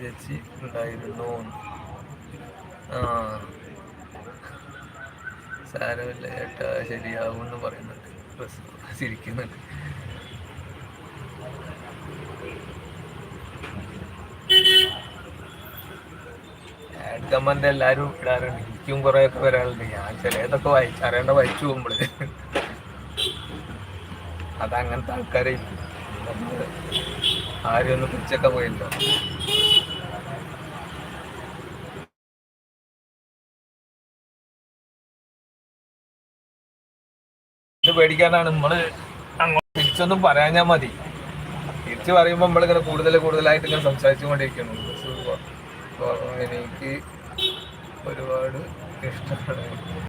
ചേച്ചി ഉണ്ടായിരുന്നു. ആ, സാരമില്ല ചേട്ടാ, ശരിയാവും എന്ന് പറയുന്നുണ്ട്. ചിരിക്കുന്നുണ്ട്. ആഡ് കമന്റ് എല്ലാരും ഇടാറുണ്ട്. എനിക്കും കുറെ ഒക്കെ വരാറുണ്ട്. ഞാൻ ചിലതൊക്കെ അറിയേണ്ട വായിച്ചു പോകുമ്പോള് അതങ്ങനത്തെ ആൾക്കാരെ നമ്മള് ആരും ഒന്ന് പിടിച്ചൊക്കെ പോയില്ലോ. ഇത് പേടിക്കാനാണ് നമ്മള് അങ്ങോട്ട് തിരിച്ചൊന്നും പറയാഞ്ഞാൽ മതി. തിരിച്ചു പറയുമ്പോൾ നമ്മളിങ്ങനെ കൂടുതലായിട്ട് ഇങ്ങനെ സംസാരിച്ചുകൊണ്ടിരിക്കുന്നു. എനിക്ക് ഒരുപാട് ഇഷ്ടമാണ്.